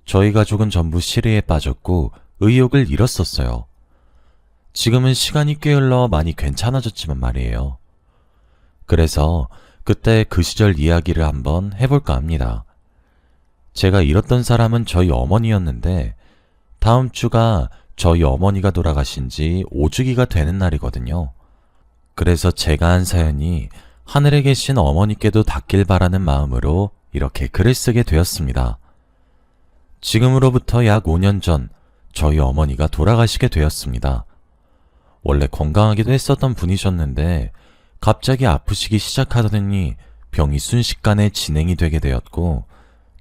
저희 가족은 전부 시리에 빠졌고 의욕을 잃었었어요. 지금은 시간이 꽤 흘러 많이 괜찮아졌지만 말이에요. 그래서 그때 그 시절 이야기를 한번 해볼까 합니다. 제가 잃었던 사람은 저희 어머니였는데 다음 주가 저희 어머니가 돌아가신 지 5주기가 되는 날이거든요. 그래서 제가 한 사연이 하늘에 계신 어머니께도 닿길 바라는 마음으로 이렇게 글을 쓰게 되었습니다. 지금으로부터 약 5년 전 저희 어머니가 돌아가시게 되었습니다. 원래 건강하기도 했었던 분이셨는데 갑자기 아프시기 시작하더니 병이 순식간에 진행이 되게 되었고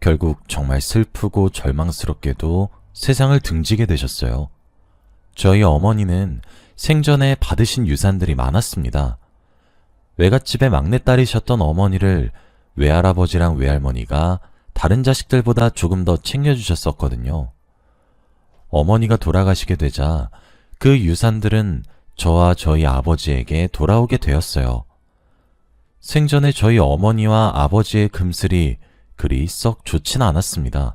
결국 정말 슬프고 절망스럽게도 세상을 등지게 되셨어요. 저희 어머니는 생전에 받으신 유산들이 많았습니다. 외갓집의 막내딸이셨던 어머니를 외할아버지랑 외할머니가 다른 자식들보다 조금 더 챙겨주셨었거든요. 어머니가 돌아가시게 되자 그 유산들은 저와 저희 아버지에게 돌아오게 되었어요. 생전에 저희 어머니와 아버지의 금슬이 그리 썩 좋진 않았습니다.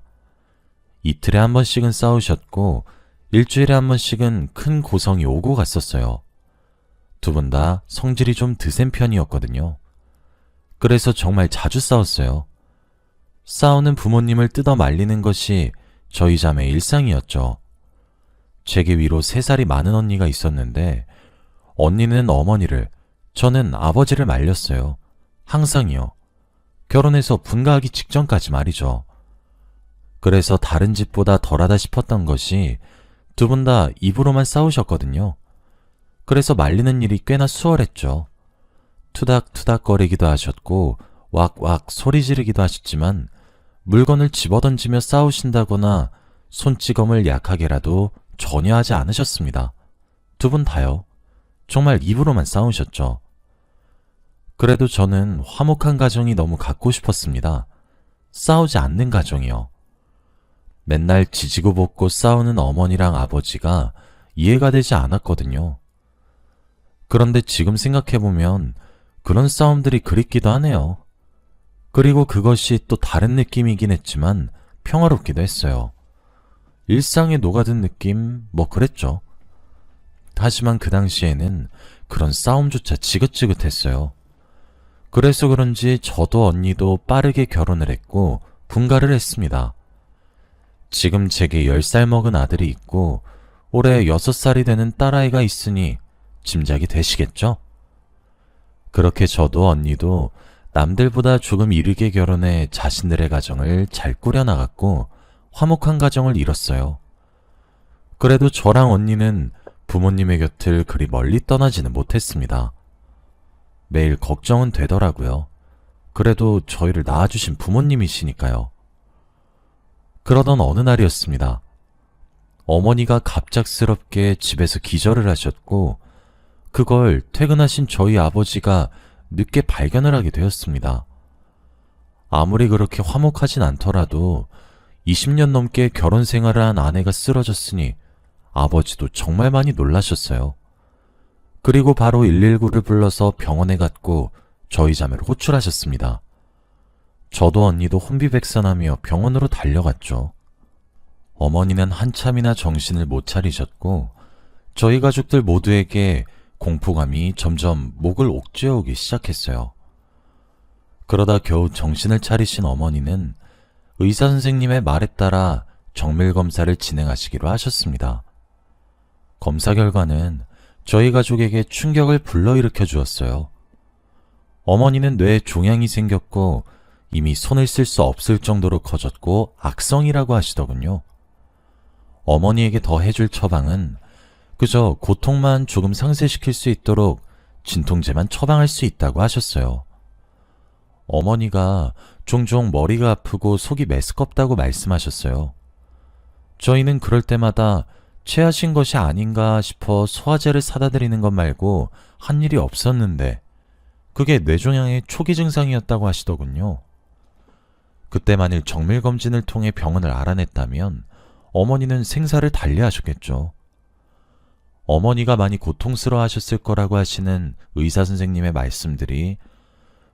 이틀에 한 번씩은 싸우셨고 일주일에 한 번씩은 큰 고성이 오고 갔었어요. 두 분 다 성질이 좀 드센 편이었거든요. 그래서 정말 자주 싸웠어요. 싸우는 부모님을 뜯어 말리는 것이 저희 자매의 일상이었죠. 제게 위로 3살이 많은 언니가 있었는데 언니는 어머니를, 저는 아버지를 말렸어요. 항상이요. 결혼해서 분가하기 직전까지 말이죠. 그래서 다른 집보다 덜하다 싶었던 것이 두 분 다 입으로만 싸우셨거든요. 그래서 말리는 일이 꽤나 수월했죠. 투닥투닥거리기도 하셨고 왁왁 소리 지르기도 하셨지만 물건을 집어던지며 싸우신다거나 손찌검을 약하게라도 전혀 하지 않으셨습니다. 두 분 다요. 정말 입으로만 싸우셨죠. 그래도 저는 화목한 가정이 너무 갖고 싶었습니다. 싸우지 않는 가정이요. 맨날 지지고 볶고 싸우는 어머니랑 아버지가 이해가 되지 않았거든요. 그런데 지금 생각해보면 그런 싸움들이 그립기도 하네요. 그리고 그것이 또 다른 느낌이긴 했지만 평화롭기도 했어요. 일상에 녹아든 느낌, 뭐 그랬죠. 하지만 그 당시에는 그런 싸움조차 지긋지긋했어요. 그래서 그런지 저도 언니도 빠르게 결혼을 했고 분가를 했습니다. 지금 제게 10살 먹은 아들이 있고 올해 6살이 되는 딸아이가 있으니 짐작이 되시겠죠? 그렇게 저도 언니도 남들보다 조금 이르게 결혼해 자신들의 가정을 잘 꾸려나갔고 화목한 가정을 이뤘어요. 그래도 저랑 언니는 부모님의 곁을 그리 멀리 떠나지는 못했습니다. 매일 걱정은 되더라고요. 그래도 저희를 낳아주신 부모님이시니까요. 그러던 어느 날이었습니다. 어머니가 갑작스럽게 집에서 기절을 하셨고 그걸 퇴근하신 저희 아버지가 늦게 발견을 하게 되었습니다. 아무리 그렇게 화목하진 않더라도 20년 넘게 결혼 생활을 한 아내가 쓰러졌으니 아버지도 정말 많이 놀라셨어요. 그리고 바로 119를 불러서 병원에 갔고 저희 자매를 호출하셨습니다. 저도 언니도 혼비백산하며 병원으로 달려갔죠. 어머니는 한참이나 정신을 못 차리셨고 저희 가족들 모두에게 공포감이 점점 목을 옥죄어오기 시작했어요. 그러다 겨우 정신을 차리신 어머니는 의사 선생님의 말에 따라 정밀검사를 진행하시기로 하셨습니다. 검사 결과는 저희 가족에게 충격을 불러일으켜 주었어요. 어머니는 뇌에 종양이 생겼고 이미 손을 쓸 수 없을 정도로 커졌고 악성이라고 하시더군요. 어머니에게 더 해줄 처방은 그저 고통만 조금 상쇄시킬 수 있도록 진통제만 처방할 수 있다고 하셨어요. 어머니가 종종 머리가 아프고 속이 메스껍다고 말씀하셨어요. 저희는 그럴 때마다 체하신 것이 아닌가 싶어 소화제를 사다 드리는 것 말고 한 일이 없었는데 그게 뇌종양의 초기 증상이었다고 하시더군요. 그때 만일 정밀검진을 통해 병원을 알아냈다면 어머니는 생사를 달리하셨겠죠. 어머니가 많이 고통스러워하셨을 거라고 하시는 의사 선생님의 말씀들이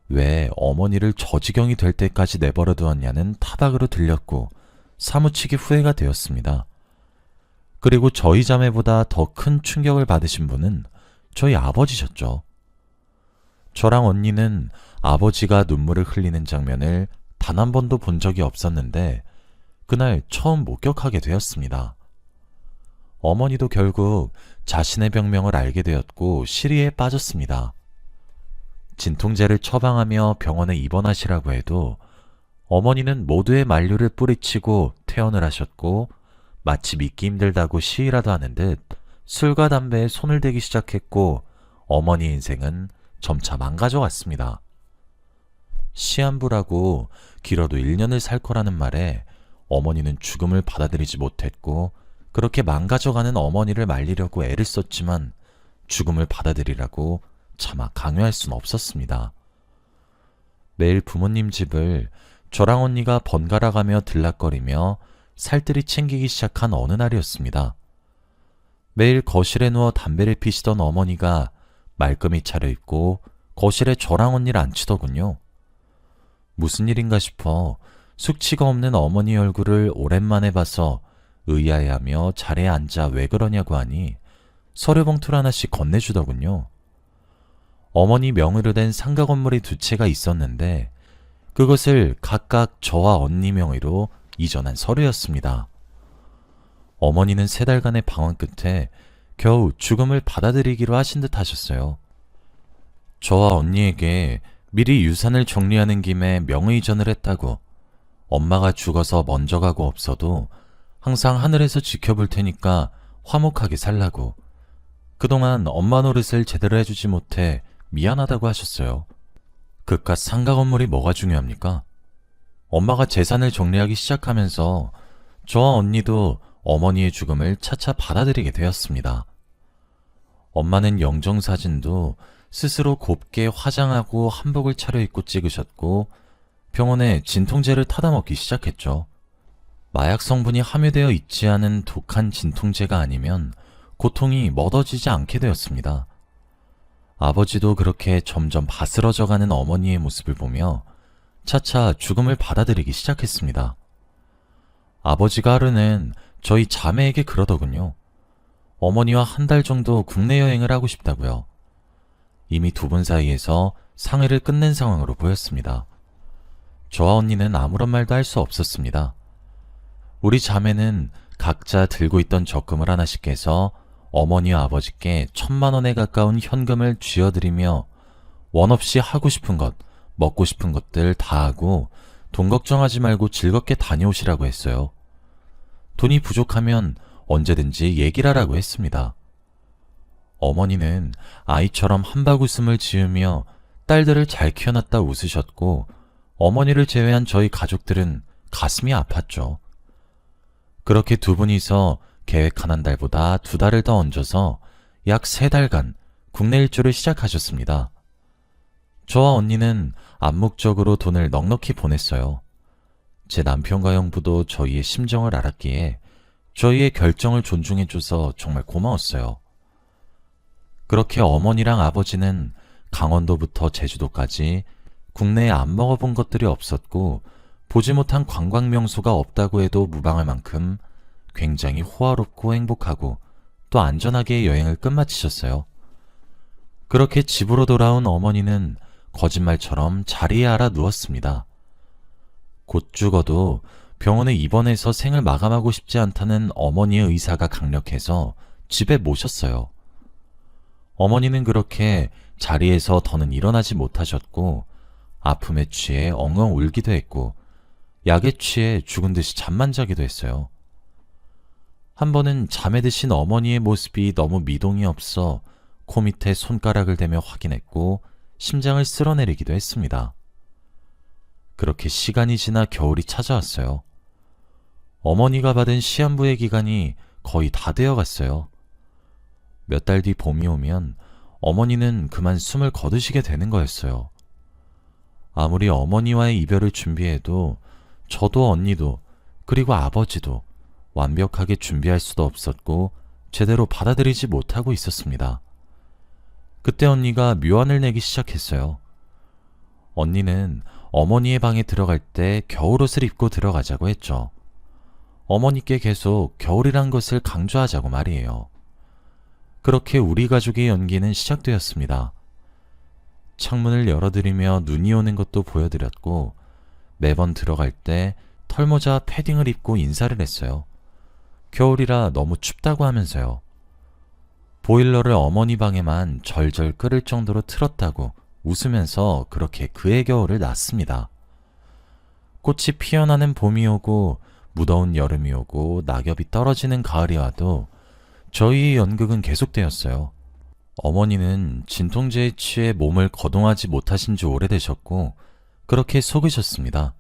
왜 어머니를 저 지경이 될 때까지 내버려 두었냐는 타박으로 들렸고 사무치게 후회가 되었습니다. 그리고 저희 자매보다 더 큰 충격을 받으신 분은 저희 아버지셨죠. 저랑 언니는 아버지가 눈물을 흘리는 장면을 단 한 번도 본 적이 없었는데 그날 처음 목격하게 되었습니다. 어머니도 결국 자신의 병명을 알게 되었고 시리에 빠졌습니다. 진통제를 처방하며 병원에 입원하시라고 해도 어머니는 모두의 만류를 뿌리치고 퇴원을 하셨고 마치 믿기 힘들다고 시위라도 하는 듯 술과 담배에 손을 대기 시작했고 어머니 인생은 점차 망가져갔습니다. 시한부라고 길어도 1년을 살 거라는 말에 어머니는 죽음을 받아들이지 못했고 그렇게 망가져가는 어머니를 말리려고 애를 썼지만 죽음을 받아들이라고 차마 강요할 순 없었습니다. 매일 부모님 집을 저랑 언니가 번갈아 가며 들락거리며 살뜰히 챙기기 시작한 어느 날이었습니다. 매일 거실에 누워 담배를 피시던 어머니가 말끔히 차려입고 거실에 저랑 언니를 앉히더군요. 무슨 일인가 싶어 숙취가 없는 어머니 얼굴을 오랜만에 봐서 의아해하며 자리에 앉아 왜 그러냐고 하니 서류 봉투를 하나씩 건네주더군요. 어머니 명의로 된 상가 건물이 2채가 있었는데 그것을 각각 저와 언니 명의로 이전한 서류였습니다. 어머니는 3달간의 방황 끝에 겨우 죽음을 받아들이기로 하신 듯 하셨어요. 저와 언니에게 미리 유산을 정리하는 김에 명의 이전을 했다고 엄마가 죽어서 먼저 가고 없어도 항상 하늘에서 지켜볼 테니까 화목하게 살라고 그동안 엄마 노릇을 제대로 해주지 못해 미안하다고 하셨어요. 그깟 상가 건물이 뭐가 중요합니까? 엄마가 재산을 정리하기 시작하면서 저와 언니도 어머니의 죽음을 차차 받아들이게 되었습니다. 엄마는 영정사진도 스스로 곱게 화장하고 한복을 차려입고 찍으셨고 병원에 진통제를 타다 먹기 시작했죠. 마약 성분이 함유되어 있지 않은 독한 진통제가 아니면 고통이 멎어지지 않게 되었습니다. 아버지도 그렇게 점점 바스러져가는 어머니의 모습을 보며 차차 죽음을 받아들이기 시작했습니다. 아버지가 하루는 저희 자매에게 그러더군요. 어머니와 1달 정도 국내 여행을 하고 싶다고요. 이미 2분 사이에서 상해를 끝낸 상황으로 보였습니다. 저와 언니는 아무런 말도 할 수 없었습니다. 우리 자매는 각자 들고 있던 적금을 하나씩 깨서 어머니와 아버지께 1,000만 원에 가까운 현금을 쥐어드리며 원 없이 하고 싶은 것, 먹고 싶은 것들 다 하고 돈 걱정하지 말고 즐겁게 다녀오시라고 했어요. 돈이 부족하면 언제든지 얘기를 하라고 했습니다. 어머니는 아이처럼 한바구음을 지으며 딸들을 잘 키워놨다 웃으셨고 어머니를 제외한 저희 가족들은 가슴이 아팠죠. 그렇게 2분이서 계획한 1달보다 2달을 더 얹어서 약 3달간 국내 일주를 시작하셨습니다. 저와 언니는 암묵적으로 돈을 넉넉히 보냈어요. 제 남편과 형부도 저희의 심정을 알았기에 저희의 결정을 존중해줘서 정말 고마웠어요. 그렇게 어머니랑 아버지는 강원도부터 제주도까지 국내에 안 먹어본 것들이 없었고 보지 못한 관광명소가 없다고 해도 무방할 만큼 굉장히 호화롭고 행복하고 또 안전하게 여행을 끝마치셨어요. 그렇게 집으로 돌아온 어머니는 거짓말처럼 자리에 알아 누웠습니다. 곧 죽어도 병원에 입원해서 생을 마감하고 싶지 않다는 어머니의 의사가 강력해서 집에 모셨어요. 어머니는 그렇게 자리에서 더는 일어나지 못하셨고 아픔에 취해 엉엉 울기도 했고 약에 취해 죽은 듯이 잠만 자기도 했어요. 한 번은 잠에 드신 어머니의 모습이 너무 미동이 없어 코 밑에 손가락을 대며 확인했고 심장을 쓸어내리기도 했습니다. 그렇게 시간이 지나 겨울이 찾아왔어요. 어머니가 받은 시한부의 기간이 거의 다 되어갔어요. 몇 달 뒤 봄이 오면 어머니는 그만 숨을 거두시게 되는 거였어요. 아무리 어머니와의 이별을 준비해도 저도 언니도 그리고 아버지도 완벽하게 준비할 수도 없었고 제대로 받아들이지 못하고 있었습니다. 그때 언니가 묘안을 내기 시작했어요. 언니는 어머니의 방에 들어갈 때 겨울옷을 입고 들어가자고 했죠. 어머니께 계속 겨울이란 것을 강조하자고 말이에요. 그렇게 우리 가족의 연기는 시작되었습니다. 창문을 열어드리며 눈이 오는 것도 보여드렸고 매번 들어갈 때 털모자 패딩을 입고 인사를 했어요. 겨울이라 너무 춥다고 하면서요. 보일러를 어머니 방에만 절절 끓을 정도로 틀었다고 웃으면서 그렇게 그의 겨울을 났습니다. 꽃이 피어나는 봄이 오고 무더운 여름이 오고 낙엽이 떨어지는 가을이 와도 저희의 연극은 계속되었어요. 어머니는 진통제에 취해 몸을 거동하지 못하신 지 오래되셨고 그렇게 속으셨습니다.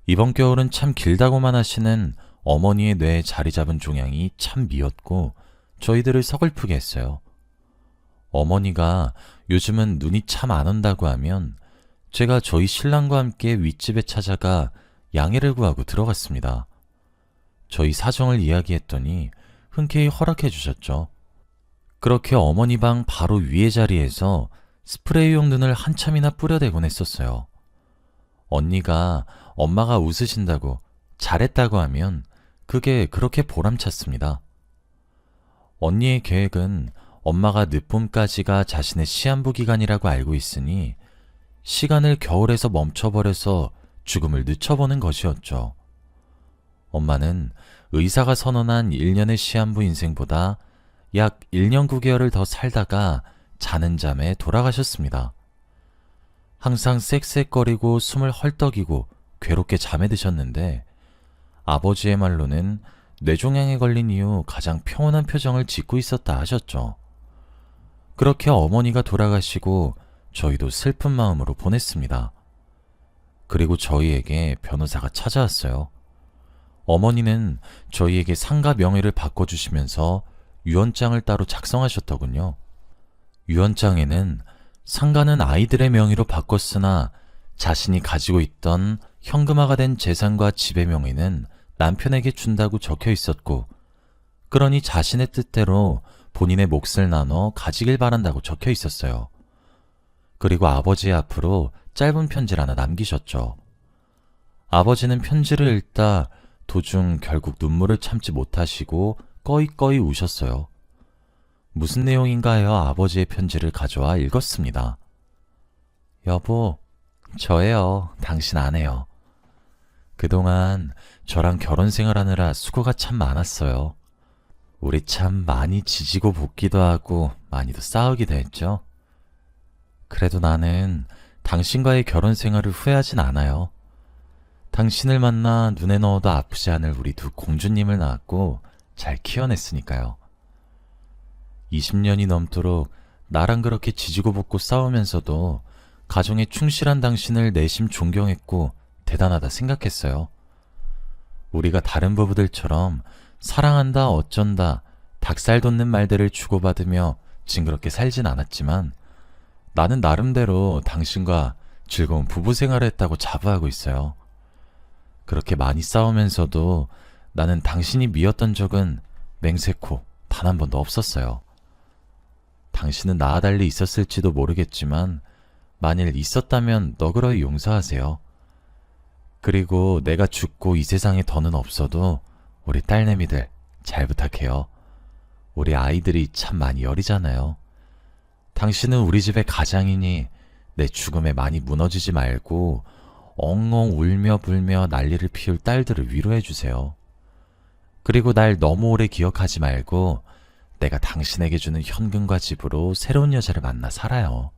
이번 겨울은 참 길다고만 하시는 어머니의 뇌에 자리 잡은 종양이 참 미웠고 저희들을 서글프게 했어요. 어머니가 요즘은 눈이 참 안 온다고 하면 제가 저희 신랑과 함께 윗집에 찾아가 양해를 구하고 들어갔습니다. 저희 사정을 이야기했더니 흔쾌히 허락해 주셨죠. 그렇게 어머니 방 바로 위의 자리에서 스프레이용 눈을 한참이나 뿌려대곤 했었어요. 언니가 엄마가 웃으신다고 잘했다고 하면 그게 그렇게 보람찼습니다. 언니의 계획은 엄마가 늦봄까지가 자신의 시한부 기간이라고 알고 있으니 시간을 겨울에서 멈춰버려서 죽음을 늦춰보는 것이었죠. 엄마는 의사가 선언한 1년의 시한부 인생보다 약 1년 9개월을 더 살다가 자는 잠에 돌아가셨습니다. 항상 쌕쌕거리고 숨을 헐떡이고 괴롭게 잠에 드셨는데 아버지의 말로는 뇌종양에 걸린 이후 가장 평온한 표정을 짓고 있었다 하셨죠. 그렇게 어머니가 돌아가시고 저희도 슬픈 마음으로 보냈습니다. 그리고 저희에게 변호사가 찾아왔어요. 어머니는 저희에게 상가 명의를 바꿔주시면서 유언장을 따로 작성하셨더군요. 유언장에는 상가는 아이들의 명의로 바꿨으나 자신이 가지고 있던 현금화가 된 재산과 집의 명의는 남편에게 준다고 적혀 있었고, 그러니 자신의 뜻대로 본인의 몫을 나눠 가지길 바란다고 적혀 있었어요. 그리고 아버지의 앞으로 짧은 편지를 하나 남기셨죠. 아버지는 편지를 읽다 도중 결국 눈물을 참지 못하시고 꺼이꺼이 우셨어요. 무슨 내용인가 하여 아버지의 편지를 가져와 읽었습니다. 여보, 저예요. 당신 아내요. 그동안 저랑 결혼 생활하느라 수고가 참 많았어요. 우리 참 많이 지지고 볶기도 하고 많이도 싸우기도 했죠. 그래도 나는 당신과의 결혼 생활을 후회하진 않아요. 당신을 만나 눈에 넣어도 아프지 않을 우리 두 공주님을 낳았고 잘 키워냈으니까요. 20년이 넘도록 나랑 그렇게 지지고 볶고 싸우면서도 가정에 충실한 당신을 내심 존경했고 대단하다 생각했어요. 우리가 다른 부부들처럼 사랑한다 어쩐다 닭살 돋는 말들을 주고받으며 징그럽게 살진 않았지만 나는 나름대로 당신과 즐거운 부부 생활을 했다고 자부하고 있어요. 그렇게 많이 싸우면서도 나는 당신이 미웠던 적은 맹세코 단 한 번도 없었어요. 당신은 나와 달리 있었을지도 모르겠지만 만일 있었다면 너그러이 용서하세요. 그리고 내가 죽고 이 세상에 더는 없어도 우리 딸내미들 잘 부탁해요. 우리 아이들이 참 많이 여리잖아요. 당신은 우리 집의 가장이니 내 죽음에 많이 무너지지 말고 엉엉 울며 불며 난리를 피울 딸들을 위로해 주세요. 그리고 날 너무 오래 기억하지 말고 내가 당신에게 주는 현금과 집으로 새로운 여자를 만나 살아요.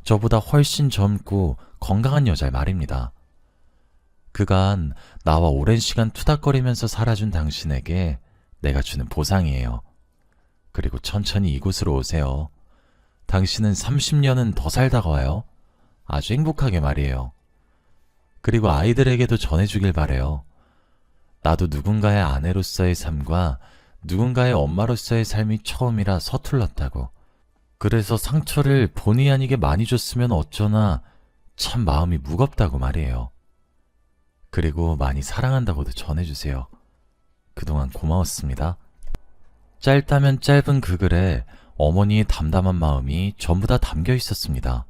저보다 훨씬 젊고 건강한 여자 말입니다. 그간 나와 오랜 시간 투닥거리면서 살아준 당신에게 내가 주는 보상이에요. 그리고 천천히 이곳으로 오세요. 당신은 30년은 더 살다가 와요. 아주 행복하게 말이에요. 그리고 아이들에게도 전해주길 바래요. 나도 누군가의 아내로서의 삶과 누군가의 엄마로서의 삶이 처음이라 서툴렀다고. 그래서 상처를 본의 아니게 많이 줬으면 어쩌나 참 마음이 무겁다고 말이에요. 그리고 많이 사랑한다고도 전해주세요. 그동안 고마웠습니다. 짧다면 짧은 그 글에 어머니의 담담한 마음이 전부 다 담겨 있었습니다.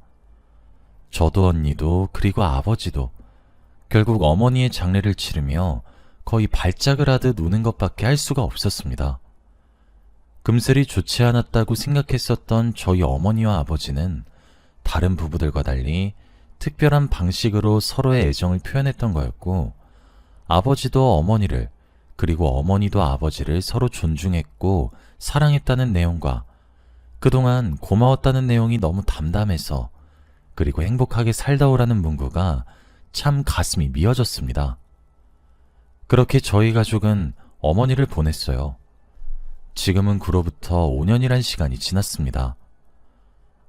저도 언니도 그리고 아버지도 결국 어머니의 장례를 치르며 거의 발작을 하듯 우는 것밖에 할 수가 없었습니다. 금슬이 좋지 않았다고 생각했었던 저희 어머니와 아버지는 다른 부부들과 달리 특별한 방식으로 서로의 애정을 표현했던 거였고, 아버지도 어머니를, 그리고 어머니도 아버지를 서로 존중했고 사랑했다는 내용과 그동안 고마웠다는 내용이 너무 담담해서, 그리고 행복하게 살다 오라는 문구가 참 가슴이 미어졌습니다. 그렇게 저희 가족은 어머니를 보냈어요. 지금은 그로부터 5년이란 시간이 지났습니다.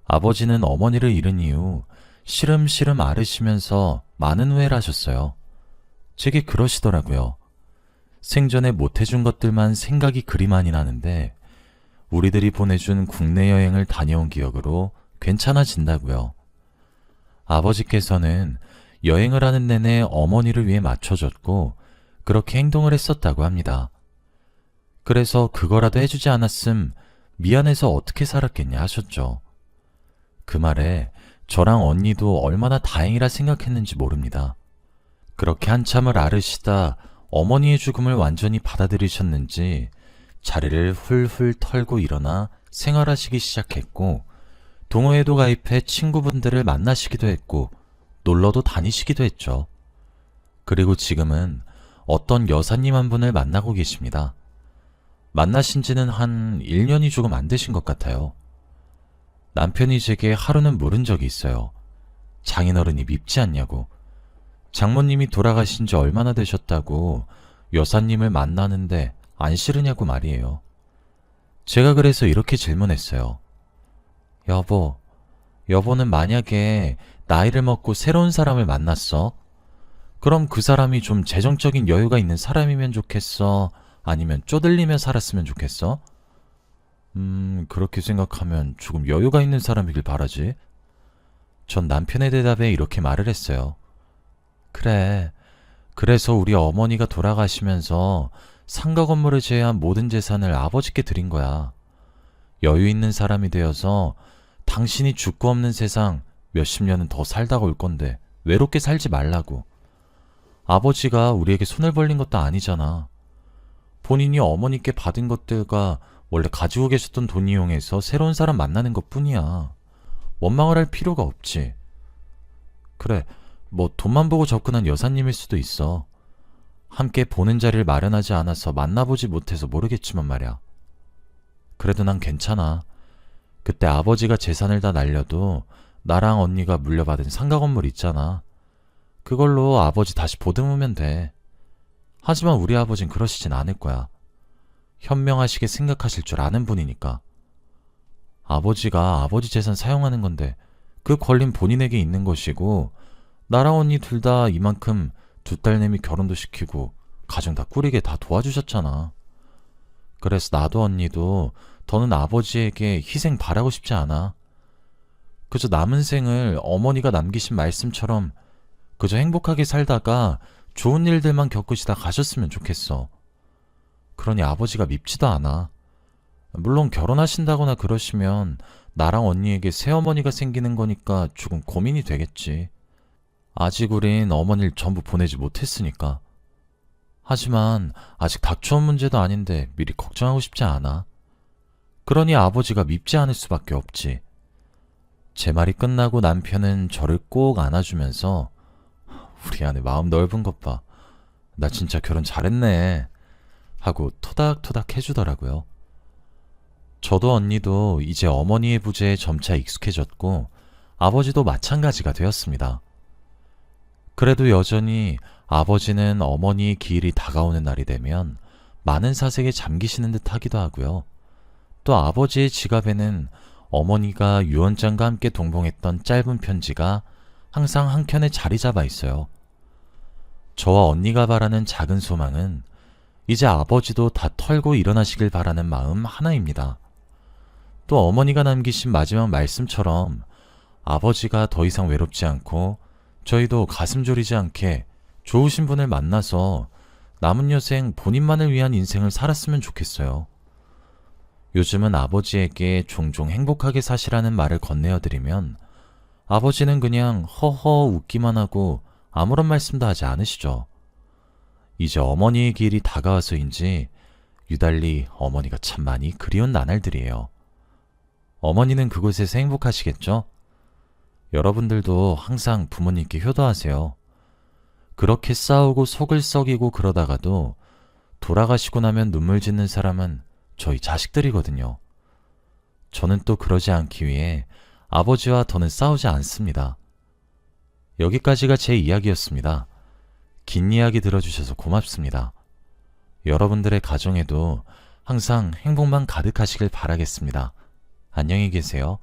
아버지는 어머니를 잃은 이후 시름시름 앓으시면서 많은 후회를 하셨어요. 제게 그러시더라고요. 생전에 못해준 것들만 생각이 그리 많이 나는데 우리들이 보내준 국내 여행을 다녀온 기억으로 괜찮아진다고요. 아버지께서는 여행을 하는 내내 어머니를 위해 맞춰줬고 그렇게 행동을 했었다고 합니다. 그래서 그거라도 해주지 않았음 미안해서 어떻게 살았겠냐 하셨죠. 그 말에 저랑 언니도 얼마나 다행이라 생각했는지 모릅니다. 그렇게 한참을 앓으시다 어머니의 죽음을 완전히 받아들이셨는지 자리를 훌훌 털고 일어나 생활하시기 시작했고, 동호회도 가입해 친구분들을 만나시기도 했고 놀러도 다니시기도 했죠. 그리고 지금은 어떤 여사님 한 분을 만나고 계십니다. 만나신 지는 한 1년이 조금 안 되신 것 같아요. 남편이 제게 하루는 물은 적이 있어요. 장인어른이 밉지 않냐고. 장모님이 돌아가신 지 얼마나 되셨다고 여사님을 만나는데 안 싫으냐고 말이에요. 제가 그래서 이렇게 질문했어요. 여보는 만약에 나이를 먹고 새로운 사람을 만났어? 그럼 그 사람이 좀 재정적인 여유가 있는 사람이면 좋겠어? 아니면 쪼들리며 살았으면 좋겠어? 그렇게 생각하면 조금 여유가 있는 사람이길 바라지. 전 남편의 대답에 이렇게 말을 했어요. 그래, 그래서 우리 어머니가 돌아가시면서 상가 건물을 제외한 모든 재산을 아버지께 드린 거야. 여유 있는 사람이 되어서 당신이 죽고 없는 세상 몇십 년은 더 살다가 올 건데 외롭게 살지 말라고. 아버지가 우리에게 손을 벌린 것도 아니잖아. 본인이 어머니께 받은 것들과 원래 가지고 계셨던 돈 이용해서 새로운 사람 만나는 것 뿐이야. 원망을 할 필요가 없지. 그래, 뭐 돈만 보고 접근한 여사님일 수도 있어. 함께 보는 자리를 마련하지 않아서 만나보지 못해서 모르겠지만 말이야. 그래도 난 괜찮아. 그때 아버지가 재산을 다 날려도 나랑 언니가 물려받은 상가 건물 있잖아. 그걸로 아버지 다시 보듬으면 돼. 하지만 우리 아버진 그러시진 않을 거야. 현명하시게 생각하실 줄 아는 분이니까. 아버지가 아버지 재산 사용하는 건데 그 권리는 본인에게 있는 것이고, 나랑 언니 둘 다 이만큼 두 딸내미 결혼도 시키고 가정 다 꾸리게 다 도와주셨잖아. 그래서 나도 언니도 더는 아버지에게 희생 바라고 싶지 않아. 그저 남은 생을 어머니가 남기신 말씀처럼 그저 행복하게 살다가 좋은 일들만 겪으시다 가셨으면 좋겠어. 그러니 아버지가 밉지도 않아. 물론 결혼하신다거나 그러시면 나랑 언니에게 새어머니가 생기는 거니까 조금 고민이 되겠지. 아직 우린 어머니를 전부 보내지 못했으니까. 하지만 아직 닥쳐온 문제도 아닌데 미리 걱정하고 싶지 않아. 그러니 아버지가 밉지 않을 수밖에 없지. 제 말이 끝나고 남편은 저를 꼭 안아주면서 우리 아내 마음 넓은 것 봐. 나 진짜 결혼 잘했네. 하고 토닥토닥 해주더라고요. 저도 언니도 이제 어머니의 부재에 점차 익숙해졌고 아버지도 마찬가지가 되었습니다. 그래도 여전히 아버지는 어머니의 기일이 다가오는 날이 되면 많은 사색에 잠기시는 듯 하기도 하고요. 또 아버지의 지갑에는 어머니가 유언장과 함께 동봉했던 짧은 편지가 항상 한켠에 자리 잡아 있어요. 저와 언니가 바라는 작은 소망은 이제 아버지도 다 털고 일어나시길 바라는 마음 하나입니다. 또 어머니가 남기신 마지막 말씀처럼 아버지가 더 이상 외롭지 않고 저희도 가슴 졸이지 않게 좋으신 분을 만나서 남은 여생 본인만을 위한 인생을 살았으면 좋겠어요. 요즘은 아버지에게 종종 행복하게 사시라는 말을 건네어드리면 아버지는 그냥 허허 웃기만 하고 아무런 말씀도 하지 않으시죠. 이제 어머니의 길이 다가와서인지 유달리 어머니가 참 많이 그리운 나날들이에요. 어머니는 그곳에서 행복하시겠죠? 여러분들도 항상 부모님께 효도하세요. 그렇게 싸우고 속을 썩이고 그러다가도 돌아가시고 나면 눈물 짓는 사람은 저희 자식들이거든요. 저는 또 그러지 않기 위해 아버지와 더는 싸우지 않습니다. 여기까지가 제 이야기였습니다. 긴 이야기 들어주셔서 고맙습니다. 여러분들의 가정에도 항상 행복만 가득하시길 바라겠습니다. 안녕히 계세요.